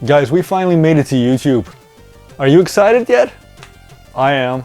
Guys, we finally made it to YouTube. Are you excited yet? I am.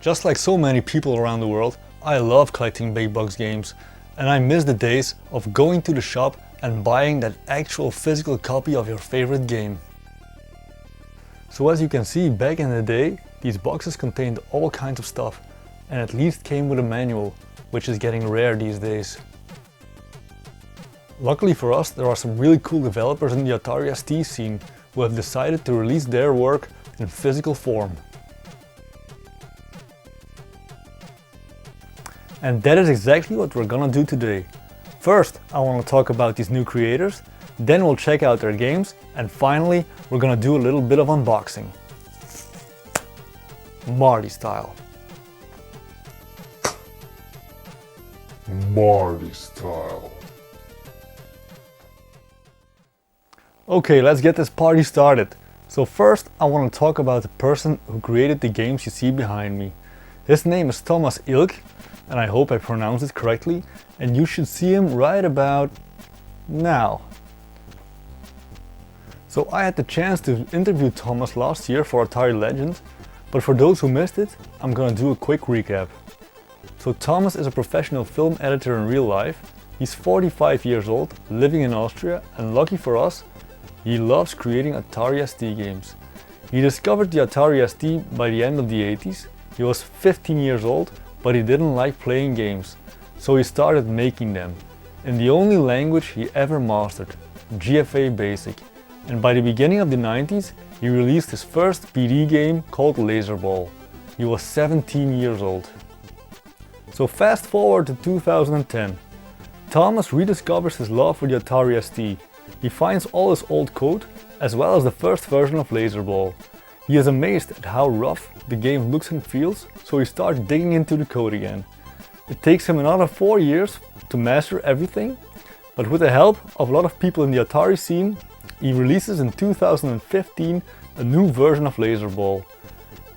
Just like so many people around the world, I love collecting big box games, and I miss the days of going to the shop and buying that actual physical copy of your favorite game. So as you can see, back in the day, these boxes contained all kinds of stuff and at least came with a manual, which is getting rare these days. Luckily for us, there are some really cool developers in the Atari ST scene who have decided to release their work in physical form. And that is exactly what we're gonna do today. First, I want to talk about these new creators, then we'll check out their games, and finally, we're gonna do a little bit of unboxing. Marty style. Marty style. Okay, let's get this party started. So first, I want to talk about the person who created the games you see behind me. His name is Thomas Ilk, and I hope I pronounced it correctly, and you should see him right about now. So I had the chance to interview Thomas last year for Atari Legends, but for those who missed it, I'm gonna do a quick recap. So Thomas is a professional film editor in real life. He's 45 years old, living in Austria, and lucky for us, he loves creating Atari ST games. He discovered the Atari ST by the end of the 80s. He was 15 years old, but he didn't like playing games, so he started making them in the only language he ever mastered, GFA Basic. And by the beginning of the 90s, he released his first PD game called Laserball. He was 17 years old. So fast forward to 2010. Thomas rediscovers his love for the Atari ST. He finds all his old code, as well as the first version of Laserball. He is amazed at how rough the game looks and feels, so he starts digging into the code again. It takes him another 4 years to master everything, but with the help of a lot of people in the Atari scene, he releases in 2015 a new version of Laserball.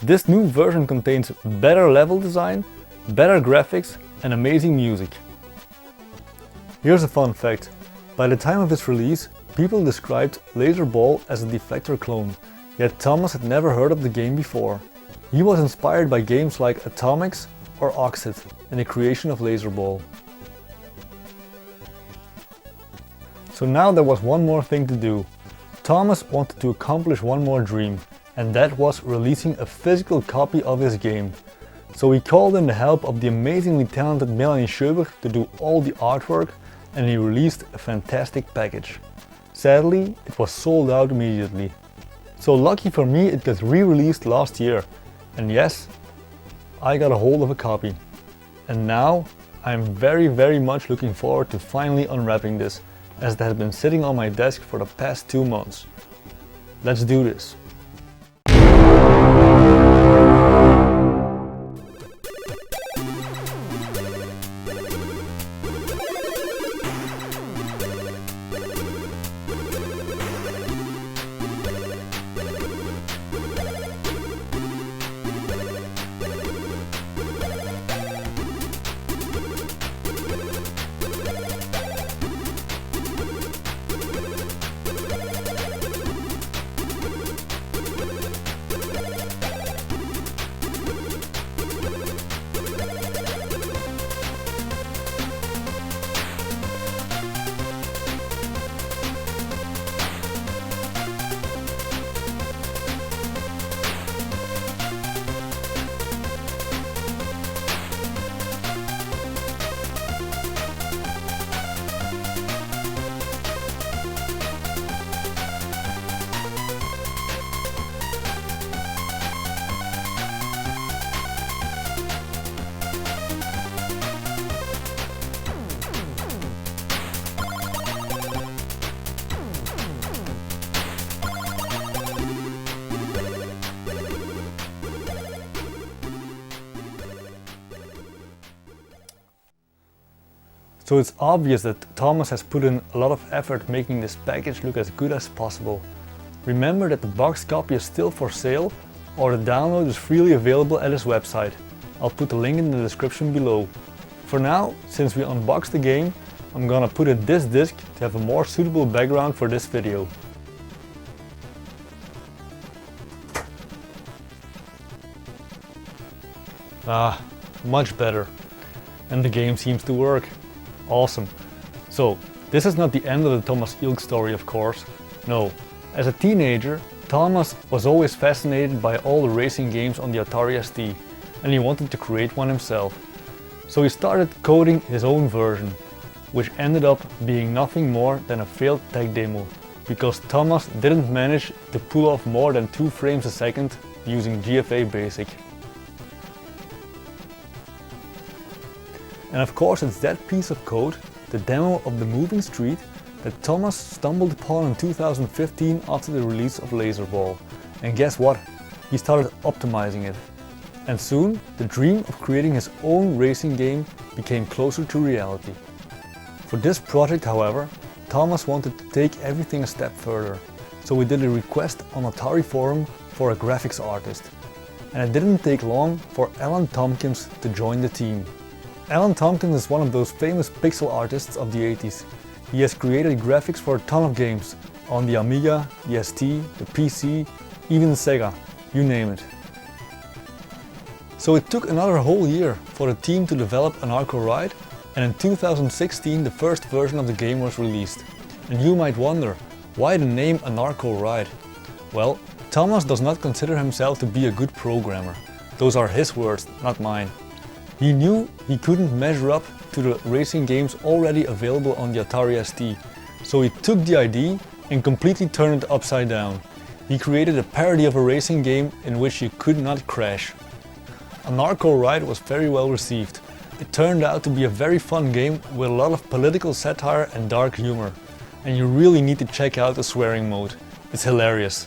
This new version contains better level design, better graphics and amazing music. Here's a fun fact. By the time of its release, people described Laserball as a deflector clone. Yet Thomas had never heard of the game before. He was inspired by games like Atomics or Oxid in the creation of Laserball. So now there was one more thing to do. Thomas wanted to accomplish one more dream, and that was releasing a physical copy of his game. So he called in the help of the amazingly talented Melanie Schöber to do all the artwork, and he released a fantastic package. Sadly, it was sold out immediately. So lucky for me, it got re-released last year, and yes, I got a hold of a copy. And now I'm very much looking forward to finally unwrapping this, as it has been sitting on my desk for the past 2 months. Let's do this. So it's obvious that Thomas has put in a lot of effort making this package look as good as possible. Remember that the boxed copy is still for sale, or the download is freely available at his website. I'll put the link in the description below. For now, since we unboxed the game, I'm gonna put in this disc to have a more suitable background for this video. Ah, much better. And the game seems to work. Awesome. So, this is not the end of the Thomas Ilk story, of course. No. As a teenager, Thomas was always fascinated by all the racing games on the Atari ST, and he wanted to create one himself. So he started coding his own version, which ended up being nothing more than a failed tech demo, because Thomas didn't manage to pull off more than 2 frames a second using GFA Basic. And of course it's that piece of code, the demo of the moving street, that Thomas stumbled upon in 2015 after the release of Laserball. And guess what? He started optimizing it. And soon, the dream of creating his own racing game became closer to reality. For this project, however, Thomas wanted to take everything a step further. So we did a request on Atari forum for a graphics artist. And it didn't take long for Alan Tompkins to join the team. Alan Tompkins is one of those famous pixel artists of the 80s. He has created graphics for a ton of games, on the Amiga, the ST, the PC, even the Sega, you name it. So it took another whole year for the team to develop Anarc-o-ride, and in 2016 the first version of the game was released. And you might wonder, why the name Anarco-ride? Well, Thomas does not consider himself to be a good programmer. Those are his words, not mine. He knew he couldn't measure up to the racing games already available on the Atari ST, so he took the idea and completely turned it upside down. He created a parody of a racing game in which you could not crash. Anarco-ride was very well received. It turned out to be a very fun game with a lot of political satire and dark humor. And you really need to check out the swearing mode. It's hilarious.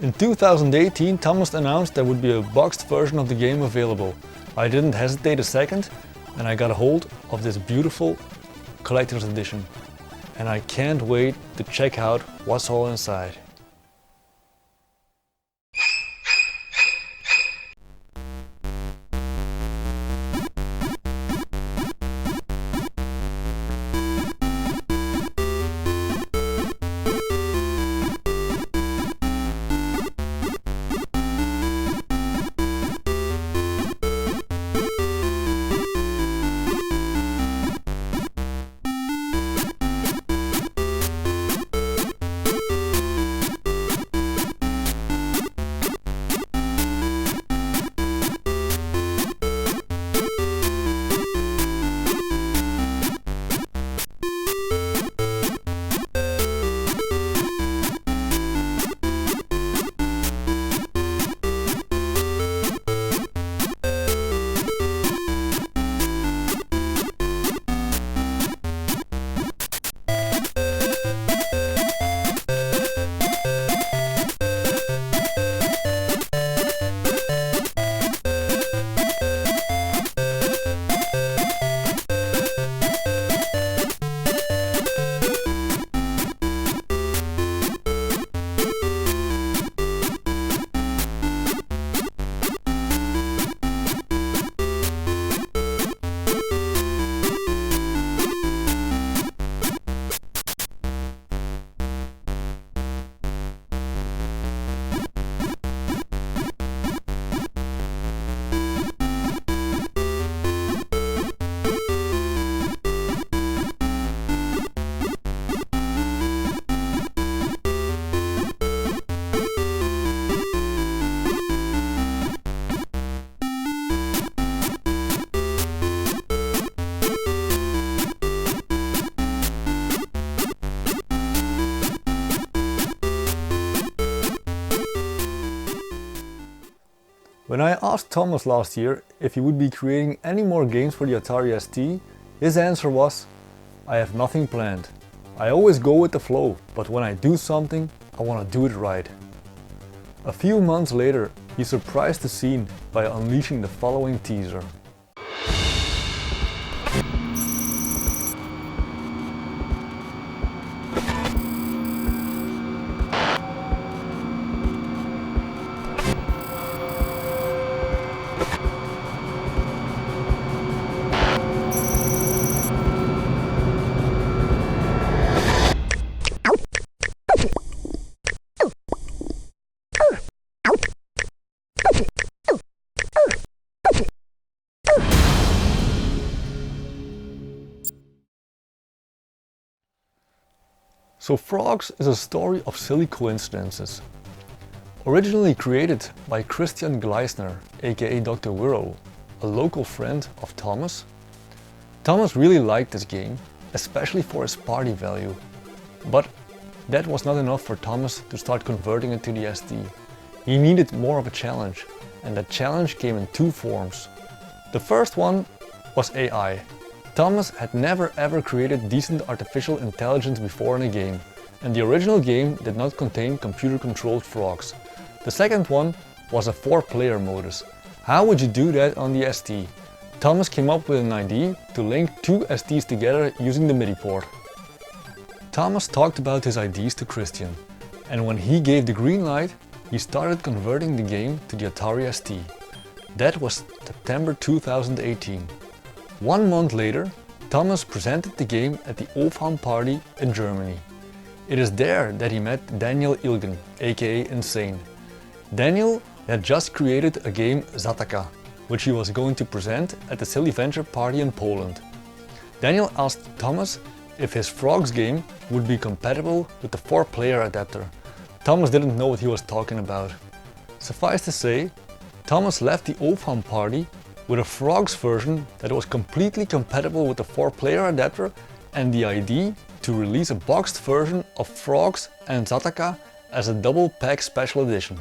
In 2018, Thomas announced there would be a boxed version of the game available. I didn't hesitate a second and I got a hold of this beautiful collector's edition. And I can't wait to check out what's all inside. When I asked Thomas last year if he would be creating any more games for the Atari ST, his answer was, "I have nothing planned. I always go with the flow, but when I do something, I want to do it right." A few months later, he surprised the scene by unleashing the following teaser. So Frogs is a story of silly coincidences. Originally created by Christian Gleisner, aka Dr. Wirro, a local friend of Thomas, Thomas really liked this game, especially for its party value. But that was not enough for Thomas to start converting it to the ST. He needed more of a challenge, and that challenge came in two forms. The first one was AI. Thomas had never ever created decent artificial intelligence before in a game, and the original game did not contain computer-controlled frogs. The second one was a 4-player modus. How would you do that on the ST? Thomas came up with an idea to link two STs together using the MIDI port. Thomas talked about his ideas to Christian, and when he gave the green light, he started converting the game to the Atari ST. That was September 2018. 1 month later, Thomas presented the game at the Ofham party in Germany. It is there that he met Daniel Ilgen, aka Insane. Daniel had just created a game Zataka, which he was going to present at the Silly Venture party in Poland. Daniel asked Thomas if his Frogs game would be compatible with the 4-player adapter. Thomas didn't know what he was talking about. Suffice to say, Thomas left the Ofham party with a Frogs version that was completely compatible with the 4-player adapter and the idea to release a boxed version of Frogs and Zataka as a double pack special edition.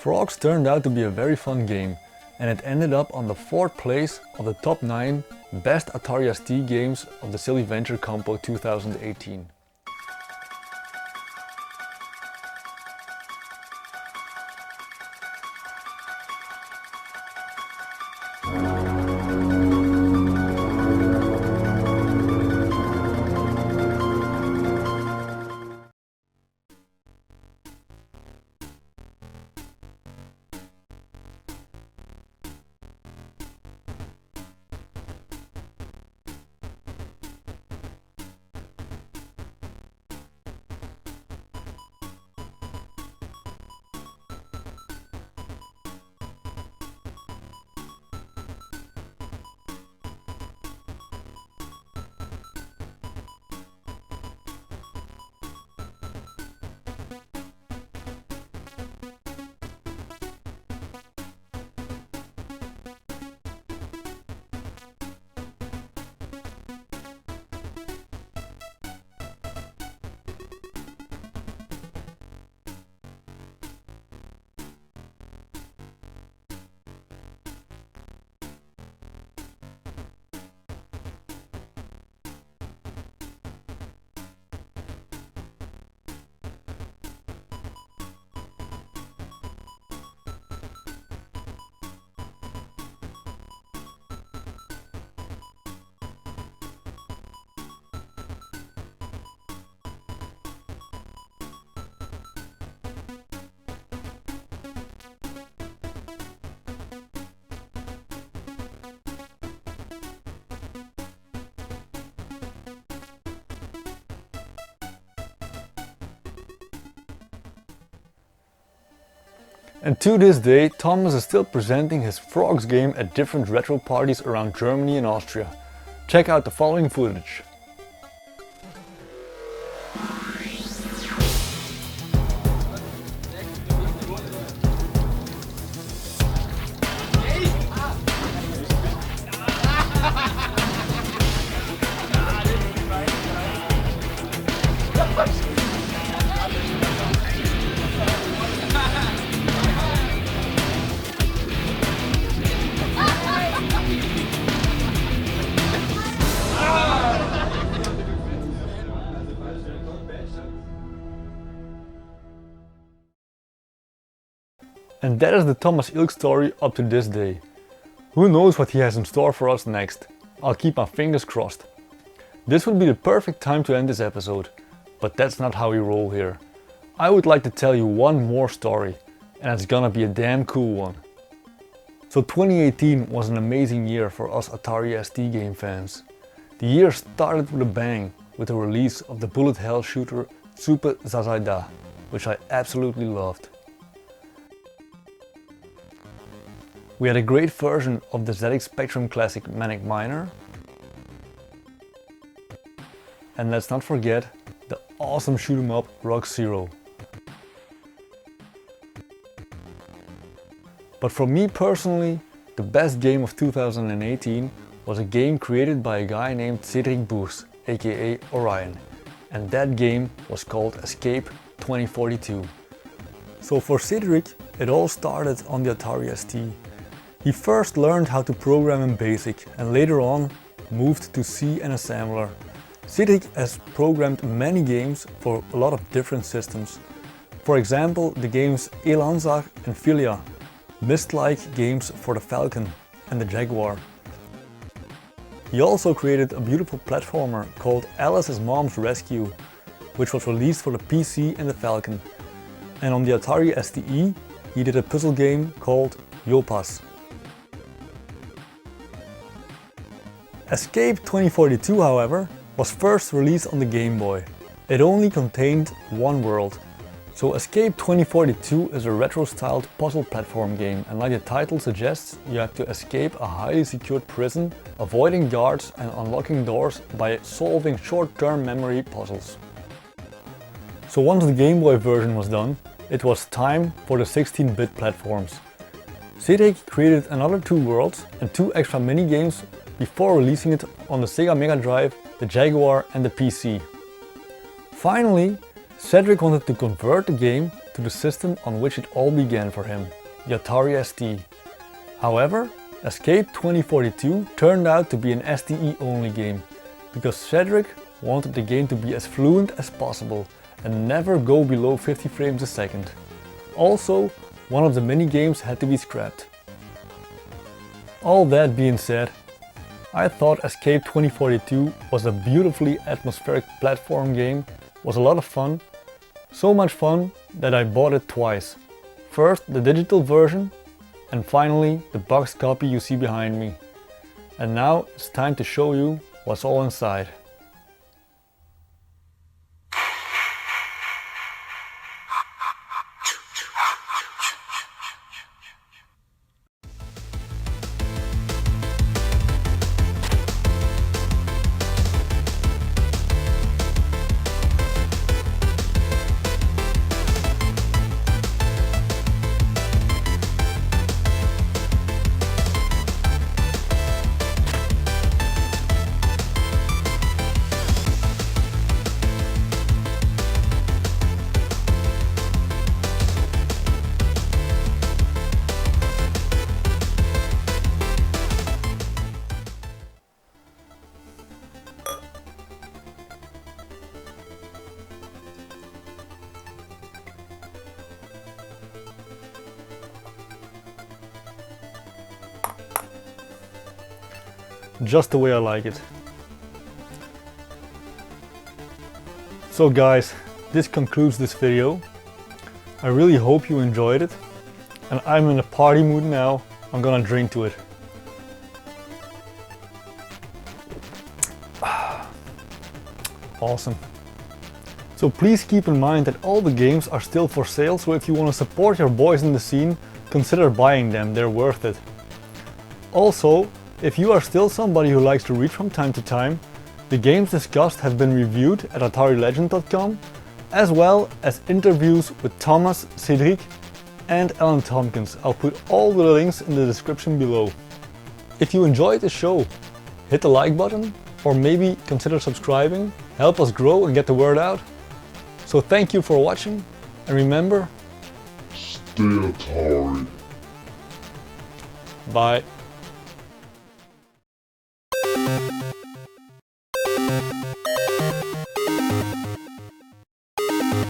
Frogs turned out to be a very fun game, and it ended up on the 4th place of the top 9 best Atari ST games of the Silly Venture Compo 2018. And to this day, Thomas is still presenting his Frogs game at different retro parties around Germany and Austria. Check out the following footage. And that is the Thomas Ilk story up to this day. Who knows what he has in store for us next? I'll keep my fingers crossed. This would be the perfect time to end this episode, but that's not how we roll here. I would like to tell you one more story, and it's gonna be a damn cool one. So 2018 was an amazing year for us Atari ST game fans. The year started with a bang with the release of the bullet hell shooter Super Zazaida, which I absolutely loved. We had a great version of the ZX Spectrum classic Manic Miner. And let's not forget the awesome shoot 'em up Rock Zero. But for me personally, the best game of 2018 was a game created by a guy named Cedric Bours, aka Orion. And that game was called Escape 2042. So for Cedric, it all started on the Atari ST. He first learned how to program in BASIC and later on moved to C and assembler. Cedric has programmed many games for a lot of different systems. For example, the games Elanzar and Filia, Mist-like games for the Falcon and the Jaguar. He also created a beautiful platformer called Alice's Mom's Rescue, which was released for the PC and the Falcon. And on the Atari STE, he did a puzzle game called Yopas. Escape 2042, however, was first released on the Game Boy. It only contained one world. So Escape 2042 is a retro-styled puzzle platform game, and like the title suggests, you have to escape a highly secured prison, avoiding guards and unlocking doors by solving short-term memory puzzles. So once the Game Boy version was done, it was time for the 16-bit platforms. Cedric created another 2 worlds and 2 extra mini-games before releasing it on the Sega Mega Drive, the Jaguar and the PC. Finally, Cedric wanted to convert the game to the system on which it all began for him, the Atari ST. However, Escape 2042 turned out to be an STE only game, because Cedric wanted the game to be as fluent as possible and never go below 50 frames a second. Also, one of the mini games had to be scrapped. All that being said, I thought Escape 2042 was a beautifully atmospheric platform game, was a lot of fun, so much fun that I bought it twice. First the digital version and finally the boxed copy you see behind me. And now it's time to show you what's all inside. Just the way I like it. So guys, this concludes this video. I really hope you enjoyed it, and I'm in a party mood now. I'm gonna drink to it. Awesome. So please keep in mind that all the games are still for sale, so if you want to support your boys in the scene, consider buying them, they're worth it. Also, if you are still somebody who likes to read from time to time, the games discussed have been reviewed at AtariLegend.com, as well as interviews with Thomas, Cedric and Alan Tompkins. I'll put all the links in the description below. If you enjoyed the show, hit the like button or maybe consider subscribing, help us grow and get the word out. So thank you for watching, and remember, stay Atari. Bye.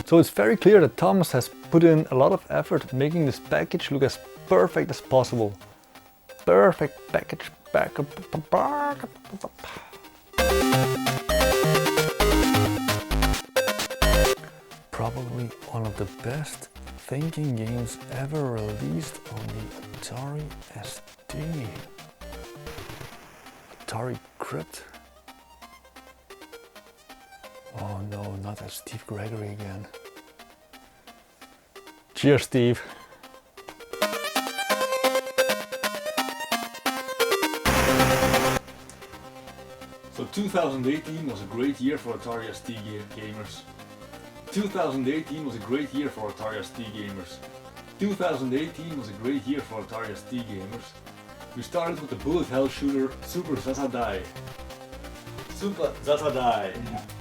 So it's very clear that Thomas has put in a lot of effort making this package look as perfect as possible. Perfect package. Probably one of the best thinking games ever released on the Atari ST. Atari Crypt. Oh no, not that Steve Gregory again. Cheers, Steve. So 2018 was a great year for Atari ST gamers. 2018 was a great year for Atari ST gamers. 2018 was a great year for Atari ST gamers. We started with the bullet hell shooter Super Zasadai. Super Zasadai.